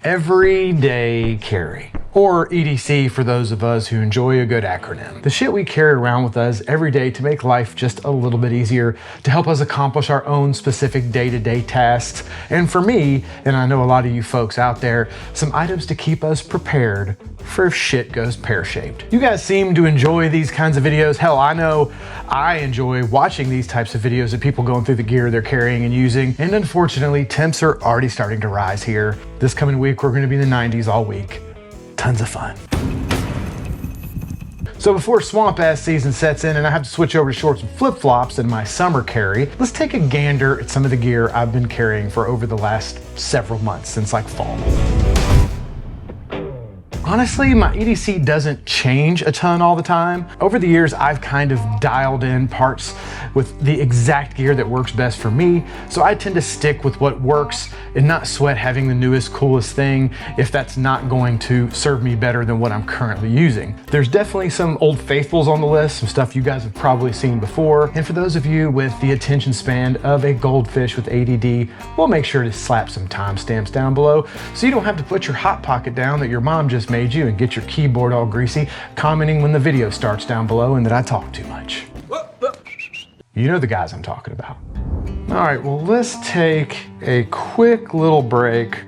everyday carry, or EDC for those of us who enjoy a good acronym. The shit we carry around with us every day to make life just a little bit easier, to help us accomplish our own specific day-to-day tasks. And for me, and I know a lot of you folks out there, some items to keep us prepared for if shit goes pear-shaped. You guys seem to enjoy these kinds of videos. Hell, I know I enjoy watching these types of videos of people going through the gear they're carrying and using. And unfortunately, temps are already starting to rise here. This coming week, we're gonna be in the 90s all week. Tons of fun. So before swamp ass season sets in and I have to switch over to shorts and flip-flops in my summer carry, let's take a gander at some of the gear I've been carrying for over the last several months since like fall. Honestly, my EDC doesn't change a ton all the time. Over the years, I've kind of dialed in parts with the exact gear that works best for me, so I tend to stick with what works and not sweat having the newest, coolest thing if that's not going to serve me better than what I'm currently using. There's definitely some old faithfuls on the list, some stuff you guys have probably seen before, and for those of you with the attention span of a goldfish with ADD, we'll make sure to slap some timestamps down below so you don't have to put your hot pocket down that your mom just made you and get your keyboard all greasy, commenting when the video starts down below and that I talk too much. You know the guys I'm talking about. All right, well, let's take a quick little break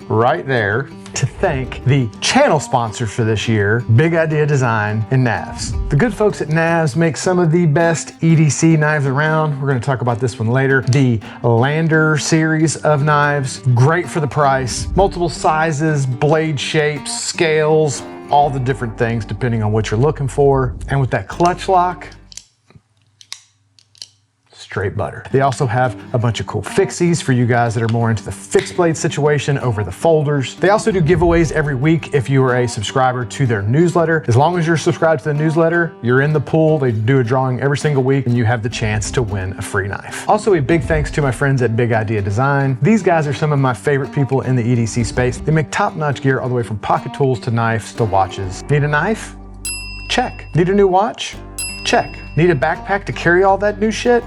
right there to thank the channel sponsor for this year, Big Idea Design and Knafs. The good folks at Knafs make some of the best EDC knives around. We're gonna talk about this one later. The Lander series of knives, great for the price. Multiple sizes, blade shapes, scales, all the different things depending on what you're looking for. And with that clutch lock, straight butter. They also have a bunch of cool fixies for you guys that are more into the fixed blade situation over the folders. They also do giveaways every week if you are a subscriber to their newsletter. As long as you're subscribed to the newsletter, you're in the pool. They do a drawing every single week and you have the chance to win a free knife. Also, a big thanks to my friends at Big Idea Design. These guys are some of my favorite people in the EDC space. They make top-notch gear all the way from pocket tools to knives to watches. Need a knife? Check. Need a new watch? Check. Need a backpack to carry all that new shit?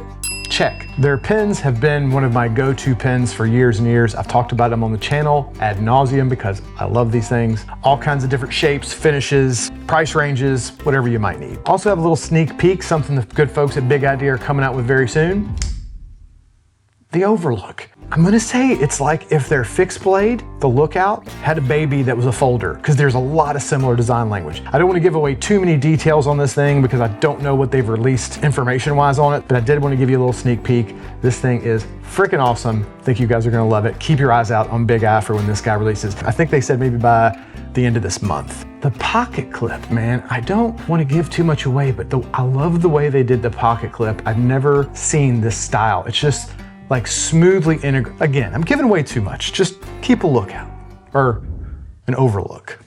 Check. Their pens have been one of my go-to pens for years and years. I've talked about them on the channel ad nauseum because I love these things. All kinds of different shapes, finishes, price ranges, whatever you might need. Also have a little sneak peek, something the good folks at Big Idea are coming out with very soon. The Overlook. I'm gonna say it's like if their fixed blade, the Lookout, had a baby that was a folder, because there's a lot of similar design language. I don't want to give away too many details on this thing because I don't know what they've released information-wise on it, but I did want to give you a little sneak peek. This thing is freaking awesome. I think you guys are gonna love it. Keep your eyes out on Big I for when this guy releases. I think they said maybe by the end of this month. The pocket clip, man, I don't want to give too much away, but I love the way they did the pocket clip. I've never seen this style. It's just like smoothly integrated. Again, I'm giving away too much. Just keep a lookout, or an overlook.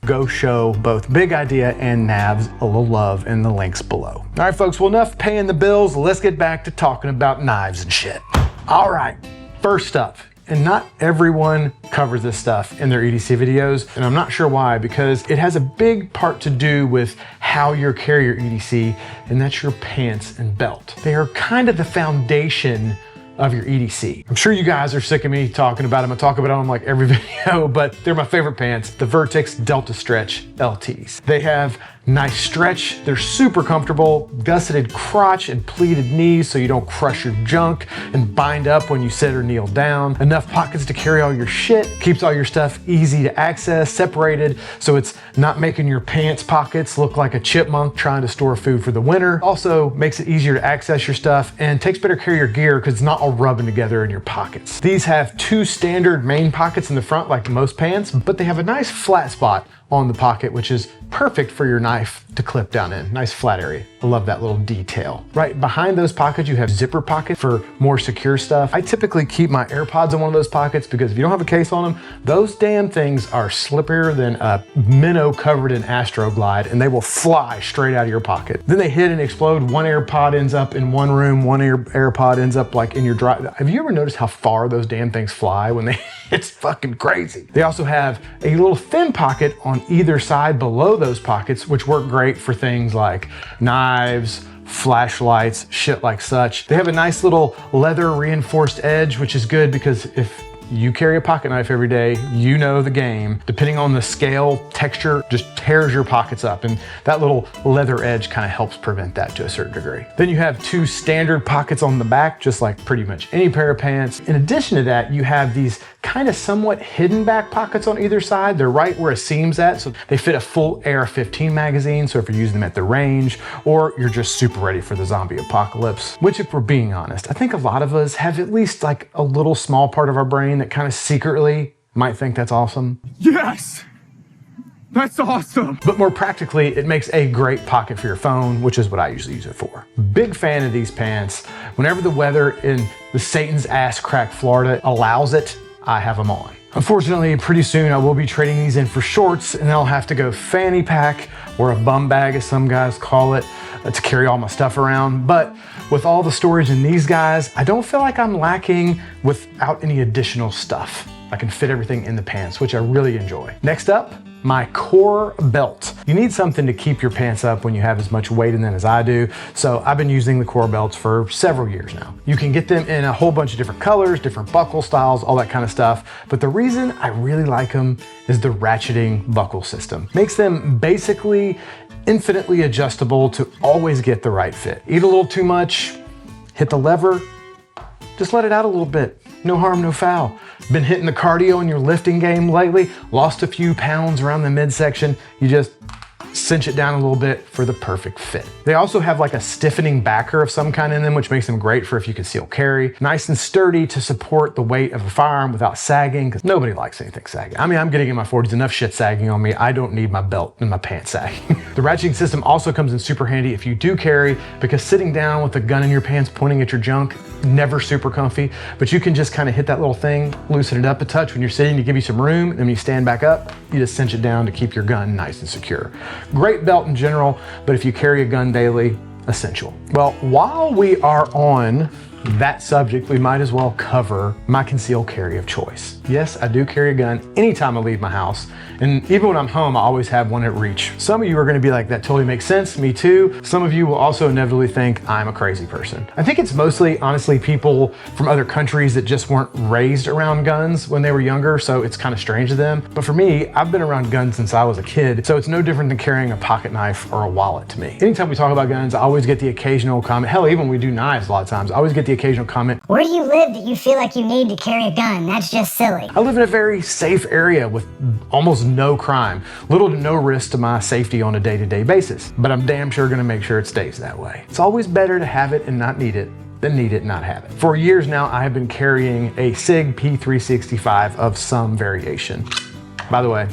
Go show both Big Idea and Knafs a little love in the links below. All right, folks, well, enough paying the bills. Let's get back to talking about knives and shit. All right, first up, and not everyone covers this stuff in their EDC videos, and I'm not sure why, because it has a big part to do with how you carry your EDC, and that's your pants and belt. They are kind of the foundation of your EDC. I'm sure you guys are sick of me talking about them. I talk about them like every video, but they're my favorite pants, the Vertex Delta Stretch LTs. They have nice stretch. They're super comfortable, gusseted crotch and pleated knees so you don't crush your junk and bind up when you sit or kneel down. Enough pockets to carry all your shit. Keeps all your stuff easy to access, separated so it's not making your pants pockets look like a chipmunk trying to store food for the winter. Also makes it easier to access your stuff and takes better care of your gear because it's not all rubbing together in your pockets. These have two standard main pockets in the front like most pants, but they have a nice flat spot on the pocket, which is perfect for your knife to clip down in. Nice flat area. I love that little detail. Right behind those pockets, you have zipper pockets for more secure stuff. I typically keep my AirPods in one of those pockets because if you don't have a case on them, those damn things are slipperier than a minnow covered in Astroglide, and they will fly straight out of your pocket. Then they hit and explode. One AirPod ends up in one room, one AirPod ends up like in your drive. Have you ever noticed how far those damn things fly when they, it's fucking crazy. They also have a little thin pocket on either side below those pockets, which work great for things like knives, flashlights, shit like such. They have a nice little leather reinforced edge, which is good because if you carry a pocket knife every day, you know the game. Depending on the scale, texture just tears your pockets up, and that little leather edge kind of helps prevent that to a certain degree. Then you have two standard pockets on the back, just like pretty much any pair of pants. In addition to that, you have these kind of somewhat hidden back pockets on either side. They're right where a seam's at, so they fit a full AR-15 magazine, so if you're using them at the range, or you're just super ready for the zombie apocalypse. Which, if we're being honest, I think a lot of us have at least like a little small part of our brain that kind of secretly might think that's awesome. Yes! That's awesome! But more practically, it makes a great pocket for your phone, which is what I usually use it for. Big fan of these pants. Whenever the weather in the Satan's ass crack Florida allows it, I have them on. Unfortunately, pretty soon I will be trading these in for shorts, and I'll have to go fanny pack, or a bum bag as some guys call it, to carry all my stuff around. But with all the storage in these guys, I don't feel like I'm lacking without any additional stuff. I can fit everything in the pants, which I really enjoy. Next up, my core belt. You need something to keep your pants up when you have as much weight in them as I do, so I've been using the core belts for several years now. You can get them in a whole bunch of different colors, different buckle styles, all that kind of stuff, but the reason I really like them is the ratcheting buckle system. Makes them basically infinitely adjustable to always get the right fit. Eat a little too much, hit the lever, just let it out a little bit. No harm, no foul. Been hitting the cardio in your lifting game lately, lost a few pounds around the midsection, you just cinch it down a little bit for the perfect fit. They also have like a stiffening backer of some kind in them, which makes them great for if you conceal carry. Nice and sturdy to support the weight of a firearm without sagging, because nobody likes anything sagging. I mean, I'm getting in my 40s, enough shit sagging on me. I don't need my belt and my pants sagging. The ratcheting system also comes in super handy if you do carry, because sitting down with a gun in your pants pointing at your junk, never super comfy, but you can just kind of hit that little thing, loosen it up a touch when you're sitting to give you some room, and then when you stand back up, you just cinch it down to keep your gun nice and secure. Great belt in general, but if you carry a gun daily, essential. Well, while we are on that subject, we might as well cover my concealed carry of choice. Yes, I do carry a gun anytime I leave my house, and even when I'm home, I always have one at reach. Some of you are gonna be like, that totally makes sense, me too. Some of you will also inevitably think I'm a crazy person. I think it's mostly, honestly, people from other countries that just weren't raised around guns when they were younger, so it's kind of strange to them. But for me, I've been around guns since I was a kid, so it's no different than carrying a pocket knife or a wallet to me. Anytime we talk about guns, I always get the occasional comment, hell, even when we do knives a lot of times, I always get the occasional comment, where do you live that you feel like you need to carry a gun? That's just silly. I live in a very safe area with almost no crime, little to no risk to my safety on a day-to-day basis, but I'm damn sure gonna make sure it stays that way. It's always better to have it and not need it than need it and not have it. For years now, I have been carrying a SIG P365 of some variation. By the way,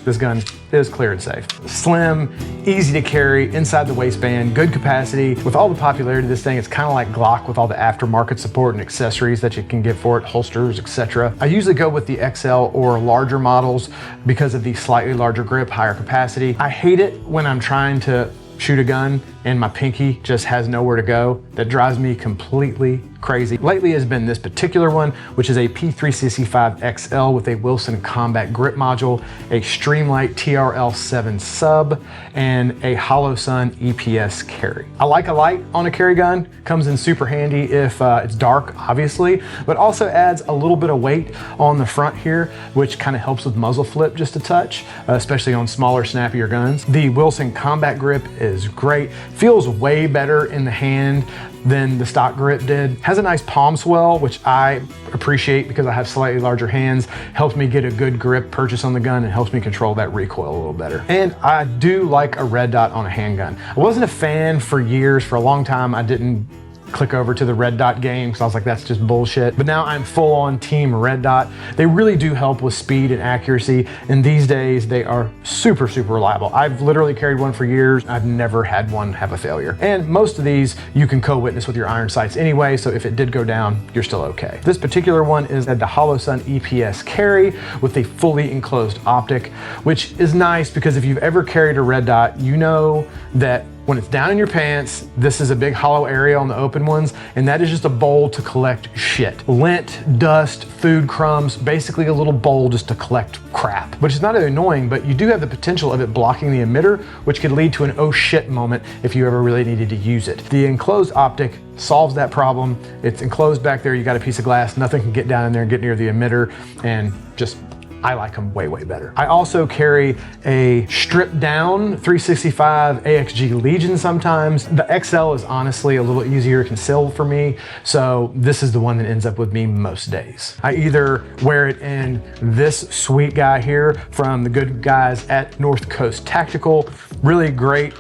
this gun is clear and safe. Slim, easy to carry, inside the waistband, good capacity. With all the popularity of this thing, it's kind of like Glock with all the aftermarket support and accessories that you can get for it, holsters, etc. I usually go with the XL or larger models because of the slightly larger grip, higher capacity. I hate it when I'm trying to shoot a gun and my pinky just has nowhere to go. That drives me completely crazy. Lately has been this particular one, which is a P365 XL with a Wilson Combat Grip Module, a Streamlight TRL7 sub, and a Hollow Sun EPS carry. I like a light on a carry gun, comes in super handy if it's dark, obviously, but also adds a little bit of weight on the front here, which kind of helps with muzzle flip just a touch, especially on smaller, snappier guns. The Wilson Combat Grip is great, feels way better in the hand than the stock grip did. Has a nice palm swell, which I appreciate because I have slightly larger hands. Helps me get a good grip purchase on the gun and helps me control that recoil a little better. And I do like a red dot on a handgun. I wasn't a fan for years. For a long time, I didn't click over to the red dot game because I was like, that's just bullshit. But now I'm full on team red dot. They really do help with speed and accuracy, and these days they are super, super reliable. I've literally carried one for years. I've never had one have a failure. And most of these you can co-witness with your iron sights anyway, so if it did go down, you're still okay. This particular one is at the Hollow Sun EPS carry with a fully enclosed optic, which is nice because if you've ever carried a red dot, you know that When it's down in your pants, this is a big hollow area on the open ones, and that is just a bowl to collect shit. Lint, dust, food crumbs, basically a little bowl just to collect crap. Which is not annoying, but you do have the potential of it blocking the emitter, which could lead to an oh shit moment if you ever really needed to use it. The enclosed optic solves that problem. It's enclosed back there, you got a piece of glass, nothing can get down in there and get near the emitter, and just I like them way, way better. I also carry a stripped down 365 AXG Legion sometimes. The XL is honestly a little easier to conceal for me, so this is the one that ends up with me most days. I either wear it in this sweet guy here from the good guys at North Coast Tactical. Really great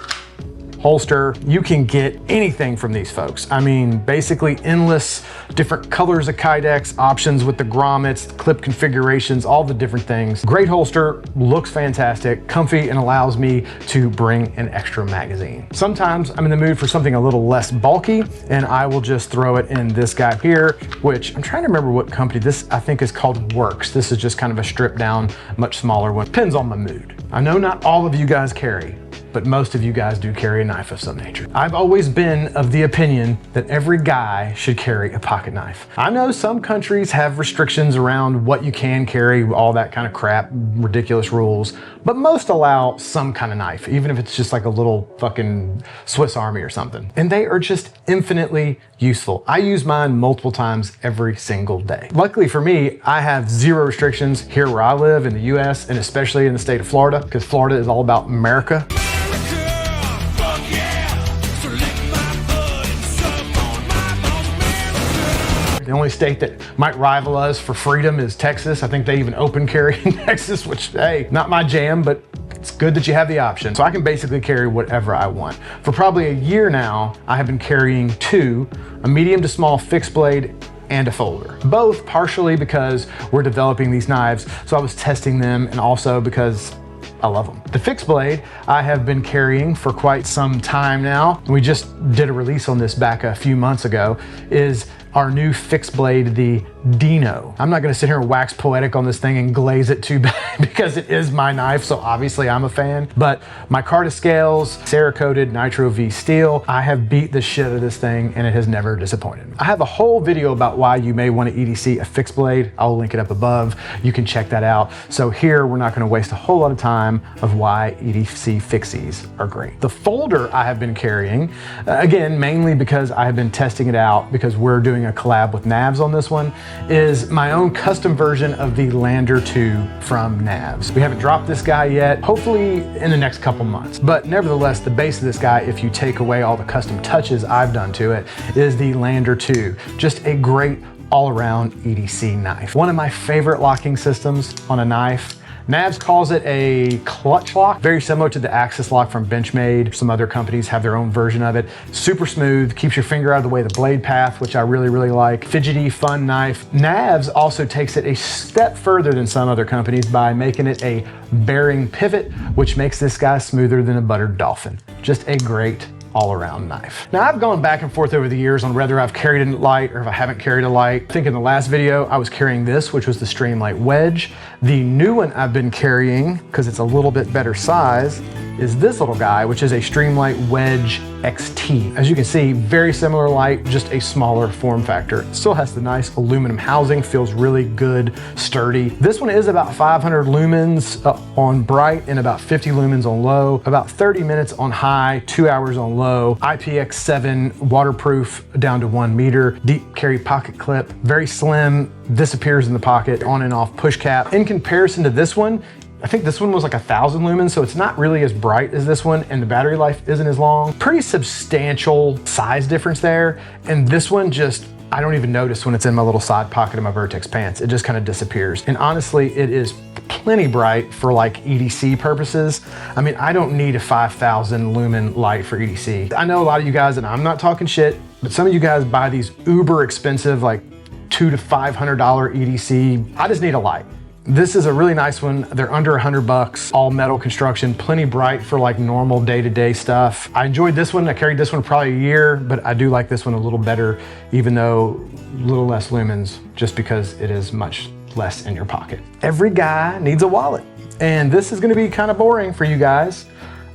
holster. You can get anything from these folks. I mean, basically endless different colors of Kydex, options with the grommets, clip configurations, all the different things. Great holster, looks fantastic, comfy, and allows me to bring an extra magazine. Sometimes I'm in the mood for something a little less bulky, and I will just throw it in this guy here, which I'm trying to remember what company this I think is called Works. This is just kind of a stripped down, much smaller one. Depends on my mood. I know not all of you guys carry, but most of you guys do carry a knife of some nature. I've always been of the opinion that every guy should carry a pocket knife. I know some countries have restrictions around what you can carry, all that kind of crap, ridiculous rules, but most allow some kind of knife, even if it's just like a little fucking Swiss Army or something. And they are just infinitely useful. I use mine multiple times every single day. Luckily for me, I have zero restrictions here where I live in the US, and especially in the state of Florida, because Florida is all about America. The only state that might rival us for freedom is Texas. I think they even open carry in Texas, which, hey, not my jam, but it's good that you have the option. So I can basically carry whatever I want. For probably a year now, I have been carrying two, a medium to small fixed blade and a folder. Both partially because we're developing these knives, so I was testing them, and also because I love them. The fixed blade I have been carrying for quite some time now. We just did a release on this back a few months ago, is our new fixed blade, the Dino. I'm not gonna sit here and wax poetic on this thing and glaze it too bad because it is my knife, so obviously I'm a fan. But my Carta scales, Cerakoted Nitro V steel, I have beat the shit out of this thing and it has never disappointed me. I have a whole video about why you may want to EDC a fixed blade. I'll link it up above. You can check that out. So here, we're not gonna waste a whole lot of time of why EDC fixies are great. The folder I have been carrying, again, mainly because I have been testing it out because we're doing a collab with Knafs on this one, is my own custom version of the Lander 2 from Knafs. We haven't dropped this guy yet, hopefully in the next couple months. But nevertheless, the base of this guy, if you take away all the custom touches I've done to it, is the Lander 2. Just a great all-around EDC knife. One of my favorite locking systems on a knife. Knafs calls it a clutch lock, very similar to the Axis lock from Benchmade. Some other companies have their own version of it. Super smooth, keeps your finger out of the way of the blade path, which I really, really like. Fidgety, fun knife. Knafs also takes it a step further than some other companies by making it a bearing pivot, which makes this guy smoother than a buttered dolphin. Just a great all-around knife. Now, I've gone back and forth over the years on whether I've carried a light or if I haven't carried a light. I think in the last video I was carrying this, which was the Streamlight Wedge. The new one I've been carrying, because it's a little bit better size, is this little guy, which is a Streamlight Wedge XT. As you can see, very similar light, just a smaller form factor. It still has the nice aluminum housing, feels really good, sturdy. This one is about 500 lumens on bright and about 50 lumens on low, about 30 minutes on high, 2 hours on low. IPX7 waterproof down to 1 meter, deep carry pocket clip, very slim, disappears in the pocket, on and off push cap. In comparison to this one, I think this one was like 1,000 lumens, so it's not really as bright as this one, and the battery life isn't as long. Pretty substantial size difference there, and this one just, I don't even notice when it's in my little side pocket of my Vertex pants. It just kind of disappears. And honestly, it is plenty bright for like EDC purposes. I mean, I don't need a 5,000 lumen light for EDC. I know a lot of you guys, and I'm not talking shit, but some of you guys buy these uber expensive, like $200 to $500 EDC. I just need a light. This is a really nice one. They're under $100, all metal construction, plenty bright for like normal day-to-day stuff. I enjoyed this one. I carried this one probably a year, but I do like this one a little better, even though a little less lumens, just because it is much less in your pocket. Every guy needs a wallet, and this is gonna be kind of boring for you guys.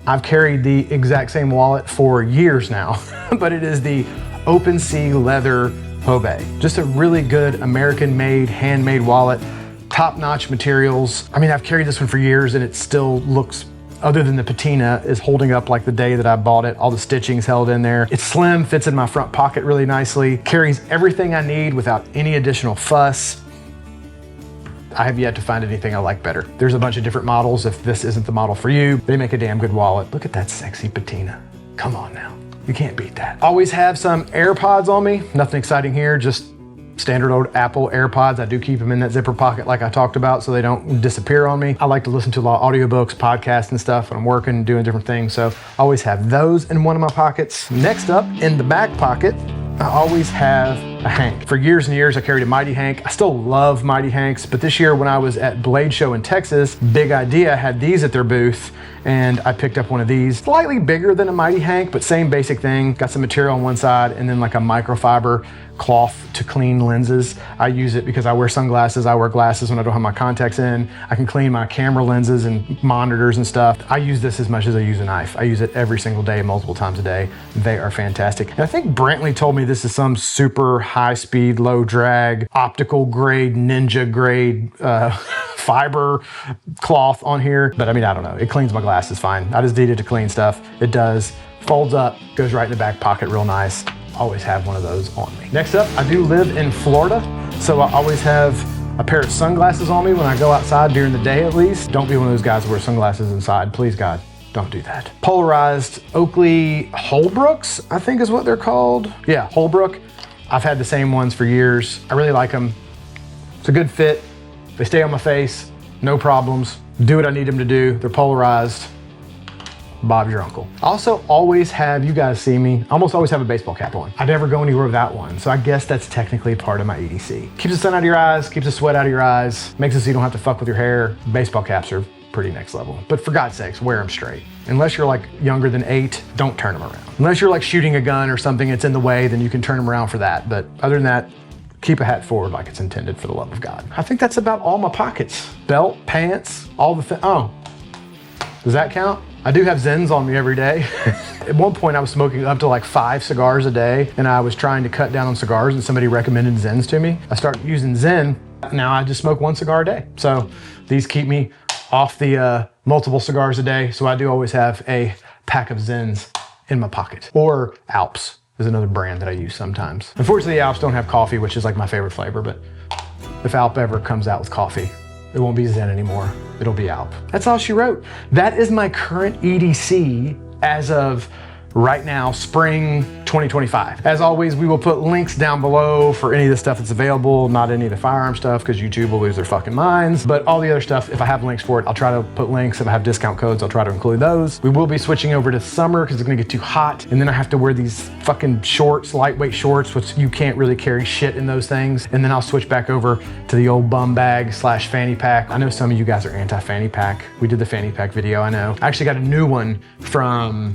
I've carried the exact same wallet for years now, but it is the Open Sea Leather Hobe. Just a really good American-made, handmade wallet, top-notch materials. I mean, I've carried this one for years and it still looks, other than the patina, is holding up like the day that I bought it. All the stitching's held in there. It's slim, fits in my front pocket really nicely, carries everything I need without any additional fuss. I have yet to find anything I like better. There's a bunch of different models. If this isn't the model for you, they make a damn good wallet. Look at that sexy patina. Come on now, you can't beat that. Always have some AirPods on me. Nothing exciting here, just standard old Apple AirPods. I do keep them in that zipper pocket like I talked about so they don't disappear on me. I like to listen to a lot of audiobooks, podcasts and stuff when I'm working, doing different things. So I always have those in one of my pockets. Next up, in the back pocket, I always have a Hank. For years and years, I carried a Mighty Hank. I still love Mighty Hanks, but this year when I was at Blade Show in Texas, Big Idea had these at their booth, and I picked up one of these. Slightly bigger than a Mighty Hank, but same basic thing. Got some material on one side, and then like a microfiber cloth to clean lenses. I use it because I wear sunglasses. I wear glasses when I don't have my contacts in. I can clean my camera lenses and monitors and stuff. I use this as much as I use a knife. I use it every single day, multiple times a day. They are fantastic. And I think Brantley told me this is some super high speed, low drag, optical grade, ninja grade fiber cloth on here. But I mean, I don't know. It cleans my glasses fine. I just need it to clean stuff. It does. Folds up, goes right in the back pocket real nice. Always have one of those on me. Next up, I do live in Florida, so I always have a pair of sunglasses on me when I go outside during the day at least. Don't be one of those guys who wear sunglasses inside. Please, God, don't do that. Polarized Oakley Holbrooks, I think is what they're called. Yeah, Holbrook. I've had the same ones for years. I really like them. It's a good fit. They stay on my face, no problems. Do what I need them to do. They're polarized. Bob's your uncle. Also always have, you guys see me, almost always have a baseball cap on. I never go anywhere without one, so I guess that's technically part of my EDC. Keeps the sun out of your eyes, keeps the sweat out of your eyes, makes it so you don't have to fuck with your hair. Baseball caps are pretty next level. But for God's sakes, wear them straight. Unless you're like younger than 8, don't turn them around. Unless you're like shooting a gun or something that's in the way, then you can turn them around for that. But other than that, keep a hat forward like it's intended, for the love of God. I think that's about all my pockets. Belt, pants, all the oh, does that count? I do have Zens on me every day. At one point I was smoking up to like 5 cigars a day, and I was trying to cut down on cigars and somebody recommended Zens to me. I started using Zen. Now I just smoke 1 cigar a day. So these keep me off the multiple cigars a day. So I do always have a pack of Zens in my pocket. Or Alps is another brand that I use sometimes. Unfortunately, Alps don't have coffee, which is like my favorite flavor, but if Alp ever comes out with coffee, it won't be Zen anymore. It'll be Alp. That's all she wrote. That is my current EDC as of right now, spring 2025. As always, we will put links down below for any of the stuff that's available, not any of the firearm stuff, because YouTube will lose their fucking minds. But all the other stuff, if I have links for it, I'll try to put links. If I have discount codes, I'll try to include those. We will be switching over to summer because it's gonna get too hot. And then I have to wear these fucking shorts, lightweight shorts, which you can't really carry shit in those things. And then I'll switch back over to the old bum bag / fanny pack. I know some of you guys are anti-fanny pack. We did the fanny pack video, I know. I actually got a new one from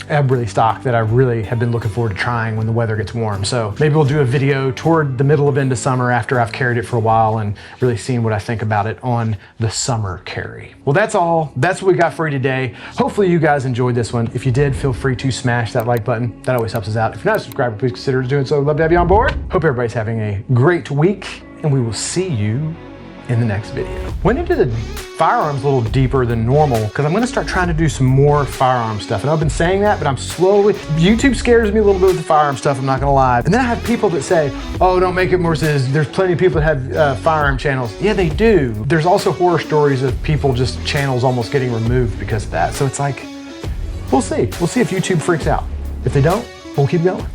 Eberly stock that I really have been looking forward to trying when the weather gets warm. So maybe we'll do a video toward the middle of into summer after I've carried it for a while and really seen what I think about it on the summer carry. Well, that's all. That's what we got for you today. Hopefully you guys enjoyed this one. If you did, feel free to smash that like button. That always helps us out. If you're not a subscriber, please consider doing so. Love to have you on board. Hope everybody's having a great week, and we will see you in the next video. Went into the firearms a little deeper than normal because I'm gonna start trying to do some more firearm stuff. And I've been saying that, but I'm slowly, YouTube scares me a little bit with the firearm stuff, I'm not gonna lie. And then I have people that say, oh, don't make it more serious. There's plenty of people that have firearm channels. Yeah, they do. There's also horror stories of people just channels almost getting removed because of that. So it's like, we'll see. We'll see if YouTube freaks out. If they don't, we'll keep going.